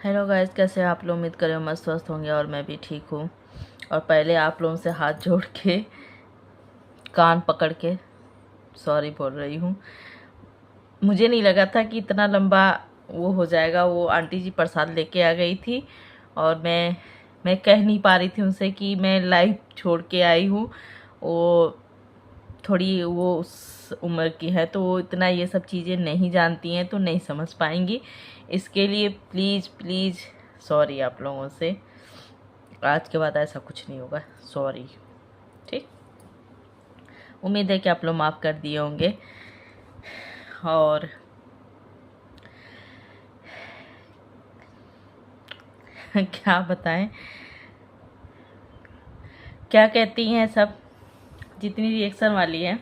Hello guys, कैसे हैं आप लोग। उम्मीद करें मस्त स्वस्थ होंगे और मैं भी ठीक हूँ। और पहले आप लोगों से हाथ जोड़ के कान पकड़ के सॉरी बोल रही हूँ। मुझे नहीं लगा था कि इतना लंबा वो हो जाएगा। वो आंटी जी प्रसाद लेके आ गई थी और मैं कह नहीं पा रही थी उनसे कि मैं लाइव छोड़ के आई हूँ। वो थोड़ी वो उस उम्र की है तो वो इतना ये सब चीज़ें नहीं जानती हैं, तो नहीं समझ पाएंगी। इसके लिए प्लीज़ प्लीज़ सॉरी आप लोगों से। आज के बाद ऐसा कुछ नहीं होगा, सॉरी। ठीक, उम्मीद है कि आप लोग माफ़ कर दिए होंगे। और क्या बताएं, क्या कहती हैं सब जितनी रिएक्शन वाली है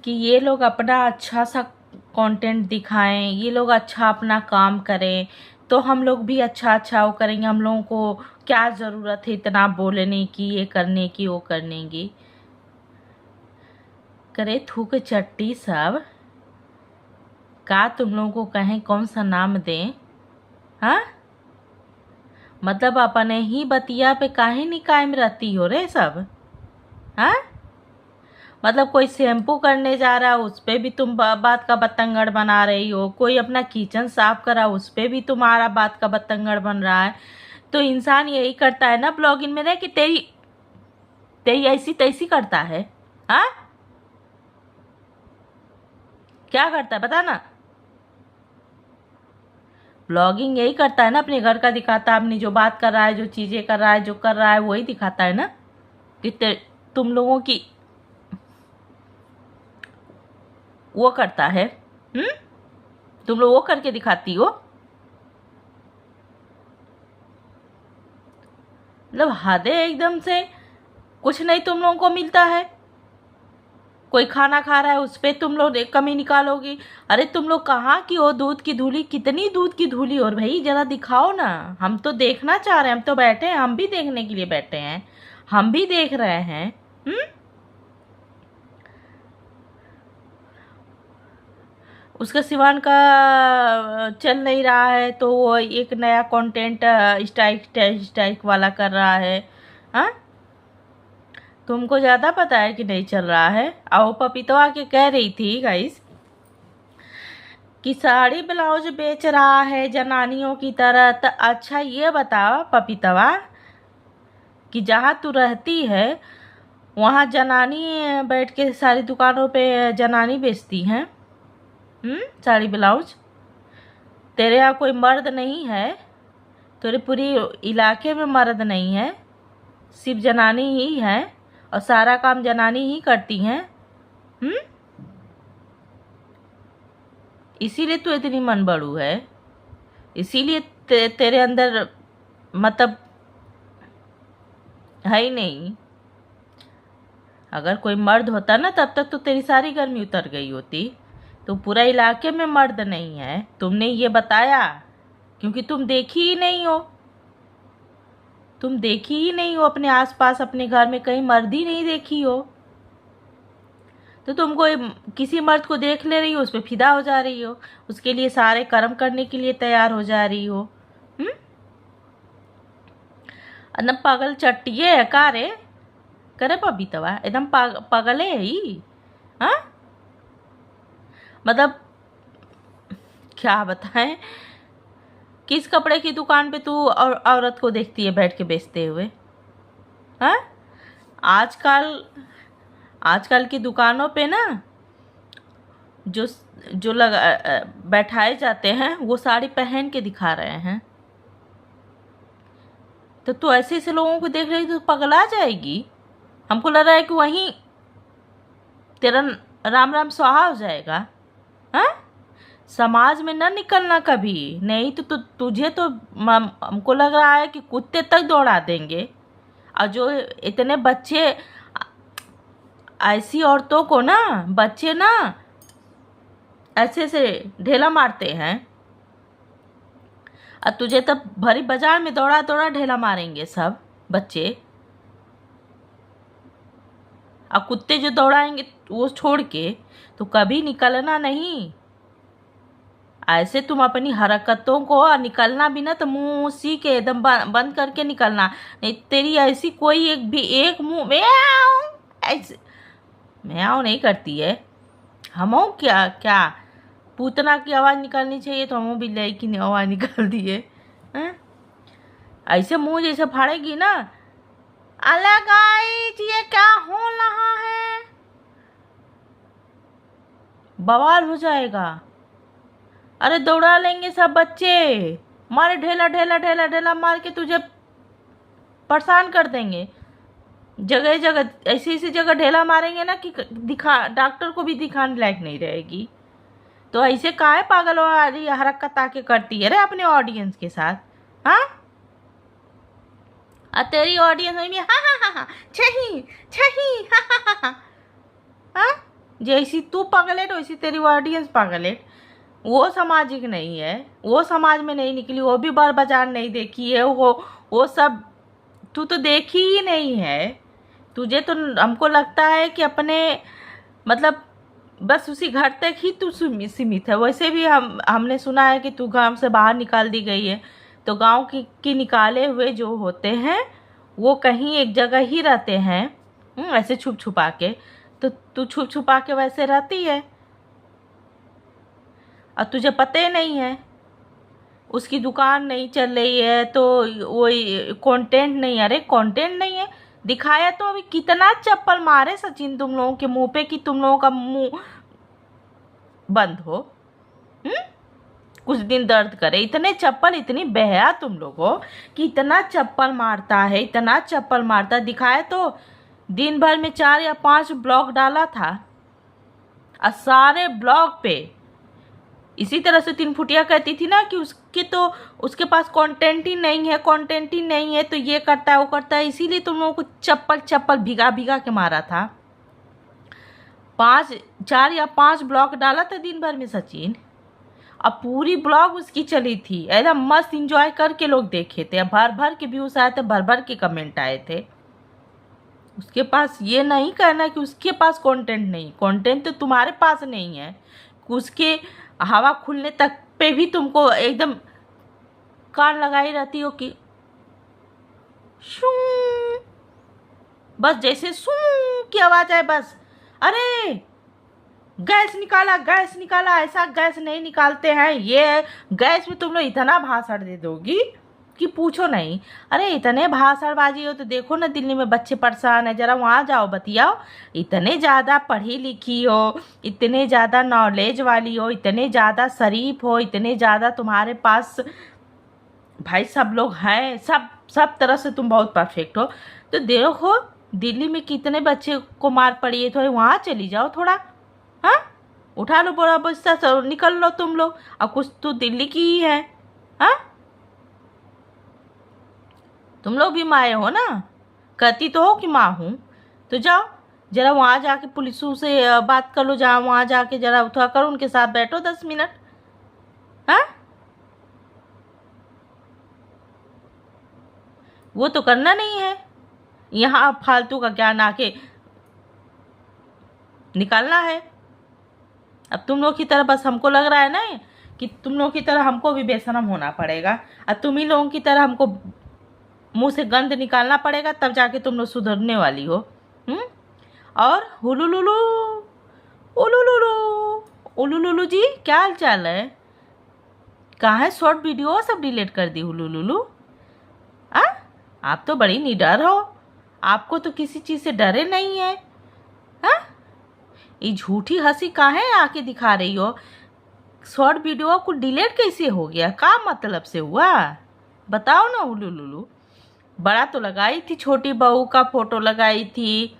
कि ये लोग अपना अच्छा सा कंटेंट दिखाएं, ये लोग अच्छा अपना काम करें तो हम लोग भी अच्छा अच्छा वो करेंगे। हम लोगों को क्या ज़रूरत है इतना बोलने की, ये करने की, वो करने की। करे थूक चट्टी सब का तुम लोगों को कहें कौन सा नाम दें। हाँ, मतलब अपने ही बतिया पे काहे नहीं कायम रहती हो रे सब। हाँ, मतलब कोई शैम्पू करने जा रहा है उस पे भी तुम बात का बतंगड़ बना रही हो। कोई अपना किचन साफ करा उस पे भी तुम्हारा बात का बतंगड़ बन रहा है। तो इंसान यही करता है ना ब्लॉगिंग में, ना कि तेरी तेरी ऐसी तैसी करता है। हाँ, क्या करता है बता ना। ब्लॉगिंग यही करता है ना, अपने घर का दिखाता है, अपनी जो बात कर रहा है, जो चीजें कर रहा है, जो कर रहा है वही दिखाता है ना। कि तुम लोगों की वो करता है। हम्म, तुम लोग वो करके दिखाती हो। मतलब हद है एकदम से। कुछ नहीं तुम लोगों को मिलता है। कोई खाना खा रहा है उस पे तुम लोग कमी निकालोगी। अरे तुम लोग कहाँ की हो, दूध की धूली, कितनी दूध की धूली। और भाई जरा दिखाओ ना, हम तो देखना चाह रहे हैं। हम तो बैठे हैं, हम भी देखने के लिए बैठे हैं, हम भी देख रहे हैं। हम्म, उसका सिवान का चल नहीं रहा है तो वो एक नया कंटेंट स्ट्राइक वाला कर रहा है। हाँ, तुमको ज्यादा पता है कि नहीं चल रहा है। आओ पपीतवा के कह रही थी गाइस कि साड़ी ब्लाउज बेच रहा है जनानियों की तरह। तो अच्छा ये बता पपीतवा कि जहाँ तू रहती है वहाँ जनानी बैठ के सारी दुकानों पे जनानी बेचती हैं। साड़ी ब्लाउज। तेरे यहाँ कोई मर्द नहीं है, तेरे पूरी इलाके में मर्द नहीं है, सिर्फ जनानी ही है और सारा काम जनानी ही करती हैं। हम्म, इसीलिए तू इतनी मन बड़ू है। इसीलिए तेरे अंदर मतलब है ही नहीं। अगर कोई मर्द होता ना तब तक तो तेरी सारी गर्मी उतर गई होती। तो पूरा इलाके में मर्द नहीं है, तुमने ये बताया क्योंकि तुम देखी ही नहीं हो। तुम देखी ही नहीं हो अपने आसपास, अपने घर में कहीं मर्द ही नहीं देखी हो। तो तुम कोई किसी मर्द को देख ले रही हो, उस पर फिदा हो जा रही हो, उसके लिए सारे कर्म करने के लिए तैयार हो जा रही हो। हम्म, एकदम पागल चट्टिए है का रे। करे पपीतवा एकदम पागले है ही। हाँ, मतलब क्या बताएं, किस कपड़े की दुकान पे तू और औरत को देखती है बैठ के बेचते हुए। हाँ, आजकल आजकल की दुकानों पे ना जो जो लगा बैठाए जाते हैं वो साड़ी पहन के दिखा रहे हैं। तो तू ऐसे ऐसे लोगों को देख रही तो पगला जाएगी। हमको लग रहा है कि वहीं तेरा राम राम स्वाहा हो जाएगा। हाँ, समाज में न निकलना कभी नहीं तो तुझे तो हमको लग रहा है कि कुत्ते तक दौड़ा देंगे। और जो इतने बच्चे, ऐसी औरतों को ना बच्चे ना ऐसे से ढेला मारते हैं और तुझे तब भरी बाजार में दौड़ा दौड़ा ढेला मारेंगे सब बच्चे। और कुत्ते जो दौड़ाएंगे वो छोड़ के तो कभी निकलना नहीं। ऐसे तुम अपनी हरकतों को निकलना भी ना तो मुंह सी के एकदम बंद करके निकलना, नहीं तेरी ऐसी कोई एक भी एक मुंह म्याऊं ऐसे म्याऊं नहीं करती है। हमो क्या क्या पूतना की आवाज़ निकालनी चाहिए तो हमो बिल्ली की आवाज़ निकाल दी है। हैं? ऐसे मुंह जैसे फाड़ेगी ना, अलग आई ये क्या हो रहा है, बवाल हो जाएगा। अरे दौड़ा लेंगे सब बच्चे, मारे ढेला ढेला ढेला ढेला मार के तुझे परेशान कर देंगे। जगह जगह ऐसी ऐसी जगह ढेला मारेंगे ना कि दिखा डॉक्टर को भी दिखाने लायक नहीं रहेगी। तो ऐसे काहे पागल वाली हरकत आके करती है रे अपने ऑडियंस के साथ। हाँ तेरी ऑडियंस में हाँ हाँ हाँ हाँ छही छही हाँ हाँ हाँ हाँ, जैसी तू पागलेट वैसी तेरी ऑडियंस पागलेट। वो सामाजिक नहीं है, वो समाज में नहीं निकली, वो भी बार बाजार नहीं देखी है, वो सब तू तो देखी ही नहीं है। तुझे तो हमको लगता है कि अपने मतलब बस उसी घर तक ही तू सीमित है। वैसे भी हमने सुना है कि तू गांव से बाहर निकाल दी गई है, तो गांव की निकाले हुए जो होते हैं वो कहीं एक जगह ही रहते हैं ऐसे छुप छुपा के। तो तू छुप छुपा के वैसे रहती है और तुझे पता ही नहीं है। उसकी दुकान नहीं चल रही है तो वो कंटेंट नहीं, अरे कंटेंट नहीं है दिखाया तो अभी कितना चप्पल मारे सचिन तुम लोगों के मुंह पे कि तुम लोगों का मुंह बंद हो। कुछ दिन दर्द करे, इतने चप्पल इतनी बेहया तुम लोग हो कि इतना चप्पल मारता है, इतना चप्पल मारता है। दिखाया तो दिन भर में 4 या 5 ब्लॉग डाला था और सारे ब्लॉग पे इसी तरह से 3 फुटिया कहती थी ना कि उसके पास कंटेंट ही नहीं है, कंटेंट ही नहीं है, तो ये करता है वो करता है, इसीलिए तुम लोगों को चप्पल चप्पल भिगा भिगा के मारा था। 4 या 5 ब्लॉग डाला था दिन भर में सचिन, अब पूरी ब्लॉग उसकी चली थी, एकदम मस्त इंजॉय करके लोग देखे थे, भर भर के व्यूज आए थे, भर भर के कमेंट आए थे। उसके पास ये नहीं कहना कि उसके पास कंटेंट नहीं, कंटेंट तो तुम्हारे पास नहीं है। उसके हवा खुलने तक पे भी तुमको एकदम कान लगाई रहती हो कि शू, बस जैसे शू की आवाज आए बस अरे गैस निकाला गैस निकाला, ऐसा गैस नहीं निकालते हैं। ये गैस में तुम लोग इतना भाषण दे दोगी कि पूछो नहीं। अरे इतने भाषणबाजी हो तो देखो ना दिल्ली में बच्चे परेशान है, जरा वहाँ जाओ बतियाओ। इतने ज़्यादा पढ़ी लिखी हो, इतने ज़्यादा नॉलेज वाली हो, इतने ज़्यादा शरीफ हो, इतने ज़्यादा तुम्हारे पास भाई सब लोग हैं, सब तरह से तुम बहुत परफेक्ट हो, तो देखो दिल्ली में कितने बच्चे को मार पड़ी है, थोड़ी वहाँ चली जाओ थोड़ा। हाँ उठा लो बोरा बस्ता निकल लो तुम लोग, और कुछ तो दिल्ली की ही है। हाँ तुम लोग भी माए हो ना, कहती तो हो कि माँ हूँ, तो जाओ जरा वहाँ जाके पुलिसों से बात कर लो, जहाँ वहाँ जाके जरा थोड़ा करो उनके साथ बैठो 10 मिनट। हाँ वो तो करना नहीं है, यहाँ फालतू का ज्ञान आके निकालना है। अब तुम लोग की तरह बस हमको लग रहा है ना कि तुम लोग की तरह हमको भी बेशरम होना पड़ेगा, और तुम ही लोगों की तरह हमको मुंह से गंद निकालना पड़ेगा, तब जाके तुम लोग सुधरने वाली हो। और हुलुलुलु उलुलुलु उलुलुलु जी क्या हाल चाल है, कहाँ है शॉर्ट वीडियो सब डिलीट कर दी हुलुलुलु। आप तो बड़ी निडर हो, आपको तो किसी चीज़ से डरे नहीं है। हाँ ये झूठी हंसी काहे आके दिखा रही हो, शॉर्ट वीडियो को डिलीट कैसे हो गया, का मतलब से हुआ बताओ ना हुलुलुलु। बड़ा तो लगाई थी, छोटी बहू का फोटो लगाई थी,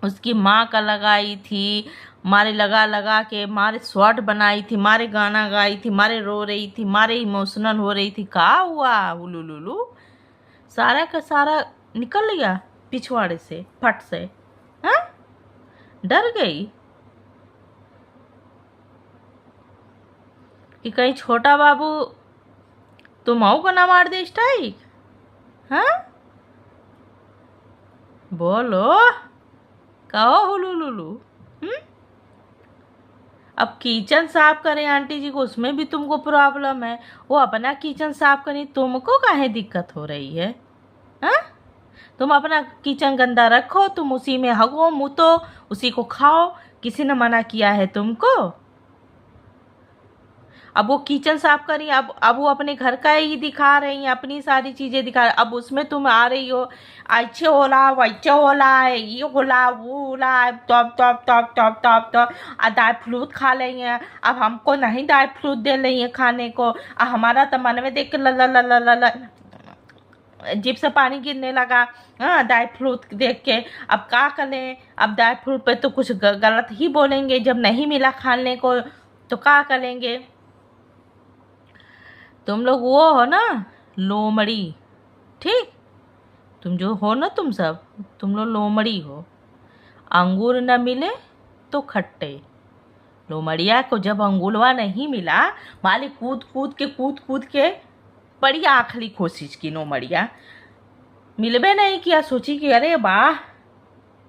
उसकी माँ का लगाई थी, मारे लगा लगा के मारे शॉर्ट बनाई थी, मारे गाना गाई थी, मारे रो रही थी, मारे इमोशनल हो रही थी, का हुआ हुलुलुलु, सारा का सारा निकल गया पिछवाड़े से फट से। हाँ डर गई कि कहीं छोटा बाबू तुम को ना मार दे स्ट्राइक। हाँ बोलो कहो हुलुलुलु। अब किचन साफ करें आंटी जी को, उसमें भी तुमको प्रॉब्लम है। वो अपना किचन साफ करें, तुमको काहे दिक्कत हो रही है? हाँ, तुम अपना किचन गंदा रखो, तुम उसी में हगो मुतो, उसी को खाओ। किसी ने मना किया है तुमको? अब वो किचन साफ करी, अब वो अपने घर का ही दिखा रही हैं, अपनी सारी चीजें दिखा रही। अब उसमें तुम आ रही हो, अच्छे होला वैसे होला है, ये होला वो होला है, तब तब तब तब तब तब ड्राई फ्रूट खा लेंगे। अब हमको नहीं ड्राई फ्रूट दे रही है खाने को। अब हमारा तो मन में देख के ला जीभ से पानी गिरने लगा। हाँ, ड्राई फ्रूट देख के। अब क्या करें? अब ड्राई फ्रूट पे तो कुछ गलत ही बोलेंगे, जब नहीं मिला खाने को तो क्या करेंगे? तुम लोग वो हो ना, लोमड़ी। ठीक, तुम जो हो ना, तुम लोग लोमड़ी हो। अंगूर न मिले तो खट्टे। लोमड़िया को जब अंगूरवा नहीं मिला, मालिक कूद कूद के बड़ी आखिरी कोशिश की। लोमड़िया मिलबे नहीं किया, सोची कि अरे वाह,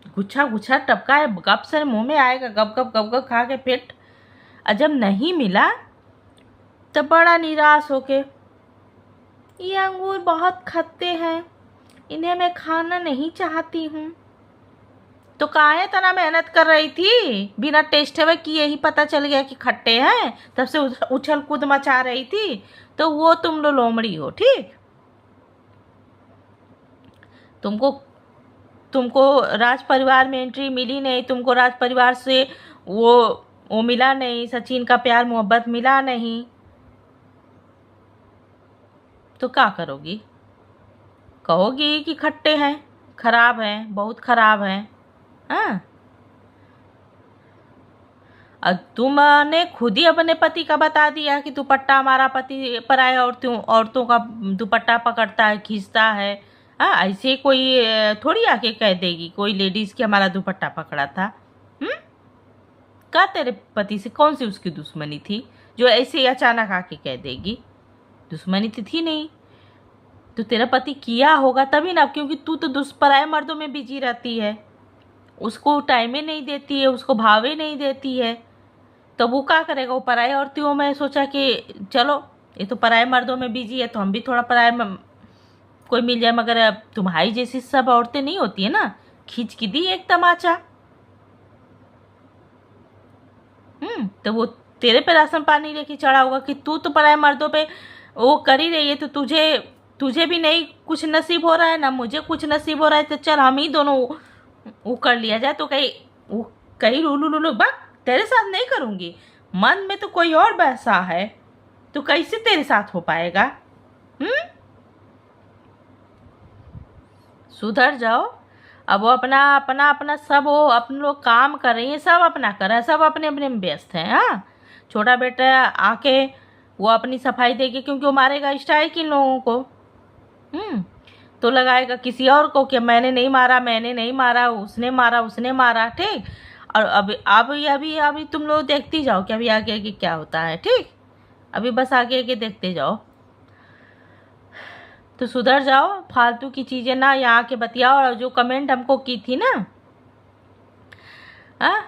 गुच्छा गुच्छा टपका है, गप से मुंह में आएगा, गप गप गप गप खा के पेट। और जब नहीं मिला तब बड़ा निराश होके, ये अंगूर बहुत खट्टे हैं, इन्हें मैं खाना नहीं चाहती हूँ। तो काहे तना मेहनत कर रही थी, बिना टेस्ट हुए कि यही पता चल गया कि खट्टे हैं, तब से उछल कूद मचा रही थी। तो वो तुम लोग लोमड़ी हो। ठीक, तुमको तुमको राज परिवार में एंट्री मिली नहीं, तुमको राज परिवार से वो मिला नहीं, सचिन का प्यार मोहब्बत मिला नहीं, तो क्या करोगी? कहोगी कि खट्टे हैं, खराब हैं, बहुत खराब हैं। हाँ, और तुमने खुद ही अपने पति का बता दिया कि दुपट्टा हमारा पति पराये औरतों का दुपट्टा पकड़ता है, खींचता है। हाँ, ऐसे कोई थोड़ी आके कह देगी कोई लेडीज कि हमारा दुपट्टा पकड़ा था। क्या तेरे पति से कौन सी उसकी दुश्मनी थी जो ऐसे अचानक आके कह देगी? दुश्मनी तो थी नहीं। तो तेरा पति किया होगा तभी ना, क्योंकि तू तो दुष्पराय मर्दों में बिजी रहती है, उसको टाइम ही नहीं देती है, उसको भाव ही नहीं देती है। तो वो क्या करेगा? वो पराये औरतों में सोचा कि चलो ये तो पराये मर्दों में बिजी है, तो हम भी थोड़ा पराये कोई मिल जाए। मगर अब तुम्हारी जैसी सब औरतें नहीं होती है ना, खींच की दी एक तमाचा। तो वो तेरे पे राशन पानी लेके चढ़ा होगा कि तू तो पराये मर्दों पे वो कर ही रही है, तो तुझे भी नहीं कुछ नसीब हो रहा है ना मुझे कुछ नसीब हो रहा है, तो चल हम ही दोनों वो कर लिया जाए। तो कहीं लूलू लूलू बा, तेरे साथ नहीं करूंगी। मन में तो कोई और बैसा है, तो कैसे तेरे साथ हो पाएगा? सुधर जाओ। अब वो अपना अपना अपना सब वो अपने लोग काम कर रही हैं, सब अपना कर रहे हैं, सब अपने अपने में व्यस्त हैं। हाँ, छोटा बेटा आके वो अपनी सफाई देगी, क्योंकि वो मारेगा स्ट्राइक इन लोगों को। तो लगाएगा किसी और को कि मैंने नहीं मारा, मैंने नहीं मारा, उसने मारा, उसने मारा। ठीक, और अभी तुम लोग देखती जाओ कि अभी आगे आगे क्या होता है। ठीक, अभी बस आगे आगे देखते जाओ। तो सुधर जाओ, फालतू की चीज़ें ना यहाँ के बतियाओ। और जो कमेंट हमको की थी ना, हाँ,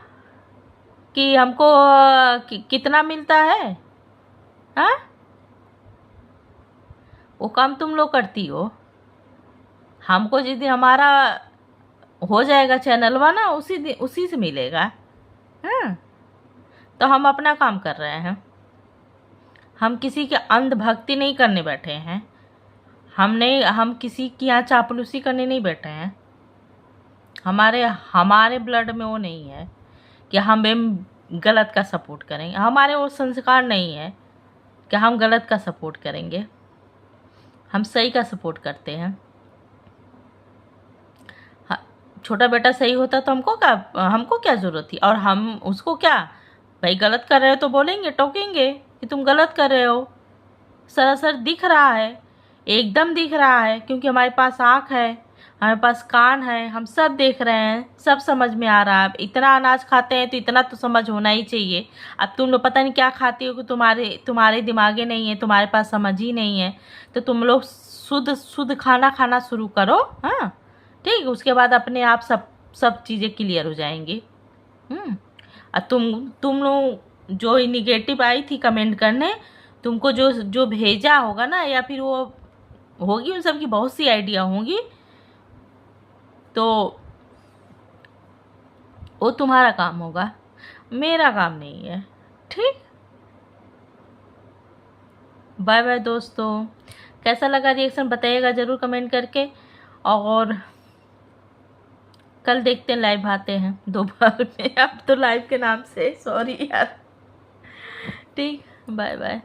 कि हमको कितना मिलता है, हाँ, वो काम तुम लोग करती हो। हमको जिस दिन हमारा हो जाएगा चैनलवा ना, उसी से मिलेगा। हाँ, तो हम अपना काम कर रहे हैं, हम किसी के अंधभक्ति नहीं करने बैठे हैं। हम किसी की यहाँ चापलूसी करने नहीं बैठे हैं। हमारे ब्लड में वो नहीं है कि हम गलत का सपोर्ट करेंगे। हमारे वो संस्कार नहीं है कि हम गलत का सपोर्ट करेंगे, हम सही का सपोर्ट करते हैं। छोटा बेटा सही होता तो हमको क्या ज़रूरत थी? और हम उसको क्या, भाई गलत कर रहे हो तो बोलेंगे, टोकेंगे कि तुम गलत कर रहे हो। सरासर दिख रहा है, एकदम दिख रहा है, क्योंकि हमारे पास आँख है, हमारे पास कान है, हम सब देख रहे हैं, सब समझ में आ रहा है। इतना अनाज खाते हैं तो इतना तो समझ होना ही चाहिए। अब तुम लोग पता नहीं क्या खाती हो कि तुम्हारे दिमागे नहीं है, तुम्हारे पास समझ ही नहीं है। तो तुम लोग शुद्ध खाना खाना शुरू करो। हाँ, ठीक, उसके बाद अपने आप सब चीज़ें क्लियर हो जाएंगी। और तुम लोग जो निगेटिव आई थी कमेंट करने, तुमको जो जो भेजा होगा ना, या फिर वो होगी, उन सब की बहुत सी आइडिया होंगी, तो वो तुम्हारा काम होगा, मेरा काम नहीं है। ठीक, बाय बाय दोस्तों। कैसा लगा रिएक्शन बताइएगा ज़रूर कमेंट करके, और कल देखते हैं, लाइव आते हैं दोपहर में। अब तो लाइव के नाम से सॉरी यार। ठीक, बाय बाय।